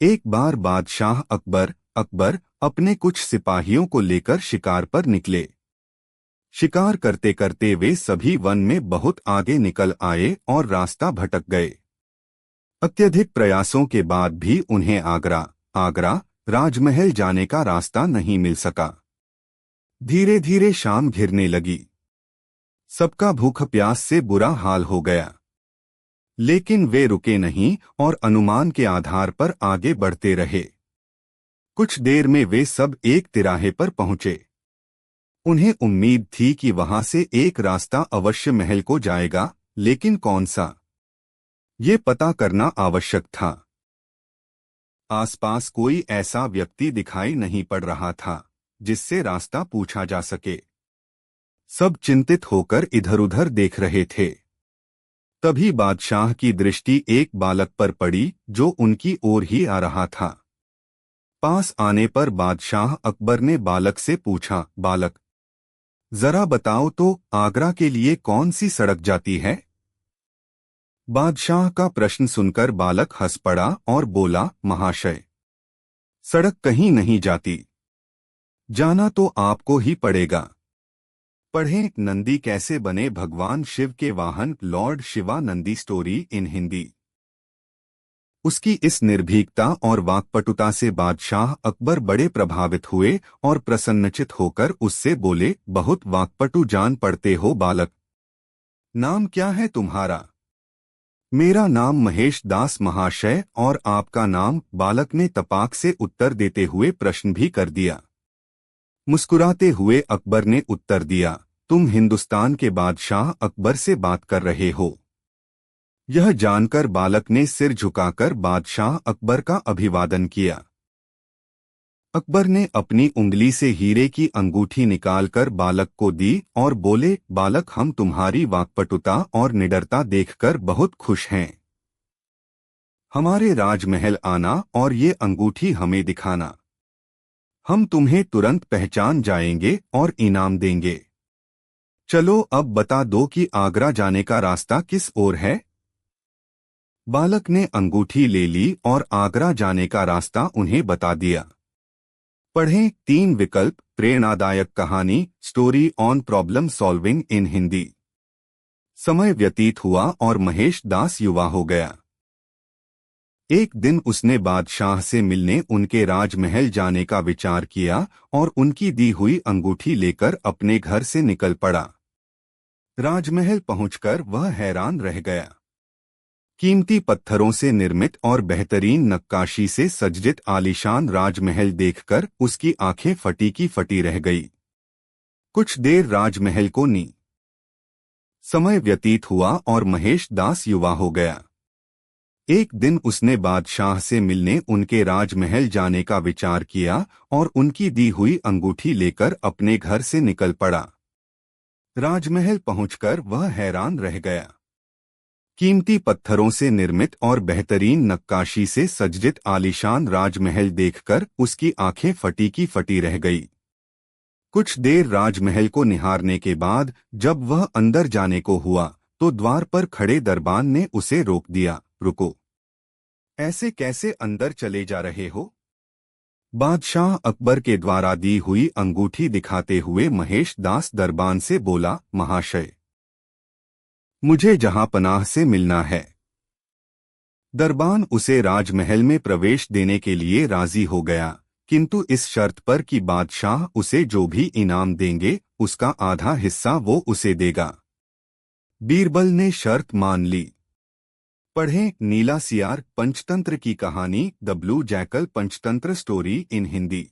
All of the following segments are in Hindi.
एक बार बादशाह अकबर अपने कुछ सिपाहियों को लेकर शिकार पर निकले। शिकार करते करते वे सभी वन में बहुत आगे निकल आए और रास्ता भटक गए। अत्यधिक प्रयासों के बाद भी उन्हें आगरा राजमहल जाने का रास्ता नहीं मिल सका। धीरे धीरे शाम घिरने लगी। सबका भूख प्यास से बुरा हाल हो गया, लेकिन वे रुके नहीं और अनुमान के आधार पर आगे बढ़ते रहे। कुछ देर में वे सब एक तिराहे पर पहुंचे। उन्हें उम्मीद थी कि वहां से एक रास्ता अवश्य महल को जाएगा, लेकिन कौन सा, ये पता करना आवश्यक था। आसपास कोई ऐसा व्यक्ति दिखाई नहीं पड़ रहा था जिससे रास्ता पूछा जा सके। सब चिंतित होकर इधर-उधर देख रहे थे। तभी बादशाह की दृष्टि एक बालक पर पड़ी जो उनकी ओर ही आ रहा था। पास आने पर बादशाह अकबर ने बालक से पूछा, बालक, जरा बताओ तो आगरा के लिए कौन सी सड़क जाती है? बादशाह का प्रश्न सुनकर बालक हंस पड़ा और बोला, महाशय, सड़क कहीं नहीं जाती। जाना तो आपको ही पड़ेगा। पढ़ें नंदी कैसे बने भगवान शिव के वाहन, लॉर्ड शिवानंदी स्टोरी इन हिंदी। उसकी इस निर्भीकता और वाक्पटुता से बादशाह अकबर बड़े प्रभावित हुए और प्रसन्नचित होकर उससे बोले, बहुत वाक्पटु जान पड़ते हो बालक। नाम क्या है तुम्हारा? मेरा नाम महेश दास महाशय। और आपका नाम? बालक ने तपाक से उत्तर देते हुए प्रश्न भी कर दिया। मुस्कुराते हुए अकबर ने उत्तर दिया, तुम हिंदुस्तान के बादशाह अकबर से बात कर रहे हो। यह जानकर बालक ने सिर झुकाकर बादशाह अकबर का अभिवादन किया। अकबर ने अपनी उंगली से हीरे की अंगूठी निकालकर बालक को दी और बोले, बालक, हम तुम्हारी वाक्पटुता और निडरता देखकर बहुत खुश हैं। हमारे राजमहल आना और ये अंगूठी हमें दिखाना। हम तुम्हें तुरंत पहचान जाएंगे और इनाम देंगे। चलो अब बता दो कि आगरा जाने का रास्ता किस ओर है? बालक ने अंगूठी ले ली और आगरा जाने का रास्ता उन्हें बता दिया। पढ़ें 3 विकल्प, प्रेरणादायक कहानी, story on problem solving in Hindi. समय व्यतीत हुआ और महेश दास युवा हो गया। एक दिन उसने बादशाह से मिलने उनके राजमहल जाने का विचार किया और उनकी दी हुई अंगूठी लेकर अपने घर से निकल पड़ा। राजमहल पहुंचकर वह हैरान रह गया। कीमती पत्थरों से निर्मित और बेहतरीन नक्काशी से सज्जित आलीशान राजमहल देखकर उसकी आंखें फटी की फटी रह गई। कुछ देर राजमहल को समय व्यतीत हुआ और महेश दास युवा हो गया। एक दिन उसने बादशाह से मिलने उनके राजमहल जाने का विचार किया और उनकी दी हुई अंगूठी लेकर अपने घर से निकल पड़ा। राजमहल पहुंचकर वह हैरान रह गया। कीमती पत्थरों से निर्मित और बेहतरीन नक्काशी से सज्जित आलीशान राजमहल देखकर उसकी आंखें फटी की फटी रह गई। कुछ देर राजमहल को निहारने के बाद जब वह अंदर जाने को हुआ तो द्वार पर खड़े दरबान ने उसे रोक दिया। रुको, ऐसे कैसे अंदर चले जा रहे हो? बादशाह अकबर के द्वारा दी हुई अंगूठी दिखाते हुए महेश दास दरबान से बोला, महाशय, मुझे जहां पनाह से मिलना है। दरबान उसे राजमहल में प्रवेश देने के लिए राजी हो गया, किंतु इस शर्त पर कि बादशाह उसे जो भी इनाम देंगे उसका आधा हिस्सा वो उसे देगा। बीरबल ने शर्त मान ली। पढ़ें नीला सियार पंचतंत्र की कहानी, the blue jackal Panchatantra story in Hindi.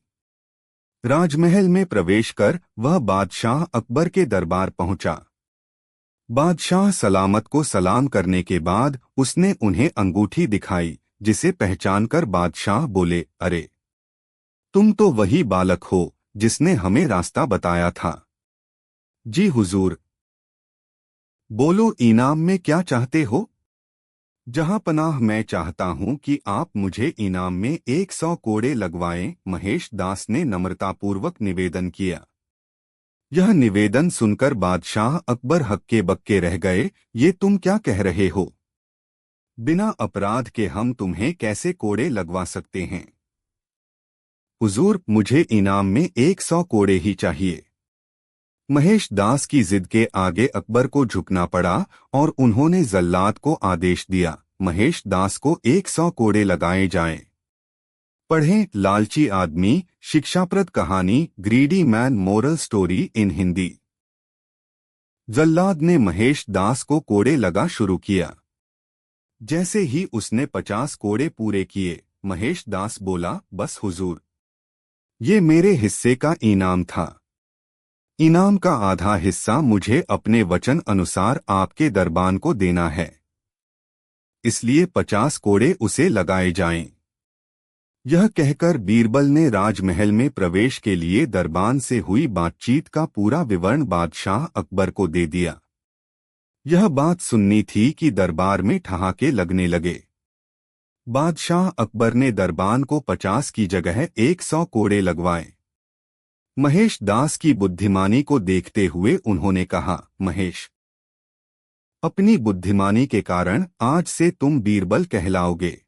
राजमहल में प्रवेश कर वह बादशाह अकबर के दरबार पहुंचा। बादशाह सलामत को सलाम करने के बाद उसने उन्हें अंगूठी दिखाई, जिसे पहचानकर बादशाह बोले, अरे, तुम तो वही बालक हो जिसने हमें रास्ता बताया था। जी हुजूर। बोलो, इनाम में क्या चाहते हो? जहां पनाह, मैं चाहता हूं कि आप मुझे इनाम में 100 कोड़े लगवाएं, महेश दास ने नम्रतापूर्वक निवेदन किया। यह निवेदन सुनकर बादशाह अकबर हक्के बक्के रह गए। ये तुम क्या कह रहे हो? बिना अपराध के हम तुम्हें कैसे कोड़े लगवा सकते हैं? हुजूर, मुझे इनाम में 100 कोड़े ही चाहिए। महेश दास की जिद के आगे अकबर को झुकना पड़ा और उन्होंने जल्लाद को आदेश दिया, महेश दास को 100 कोड़े लगाए जाएं। पढ़ें लालची आदमी, शिक्षाप्रद कहानी, greedy man moral story in Hindi. जल्लाद ने महेश दास को कोड़े लगा शुरू किया। जैसे ही उसने 50 कोड़े पूरे किए, महेश दास बोला, बस हुजूर, ये मेरे हिस्से का इनाम था। इनाम का आधा हिस्सा मुझे अपने वचन अनुसार आपके दरबान को देना है, इसलिए 50 कोड़े उसे लगाए जाएं। यह कहकर बीरबल ने राजमहल में प्रवेश के लिए दरबान से हुई बातचीत का पूरा विवरण बादशाह अकबर को दे दिया। यह बात सुननी थी कि दरबार में ठहाके लगने लगे। बादशाह अकबर ने दरबान को 50 की जगह 100 कोड़े लगवाए। महेश दास की बुद्धिमानी को देखते हुए उन्होंने कहा, महेश, अपनी बुद्धिमानी के कारण आज से तुम बीरबल कहलाओगे।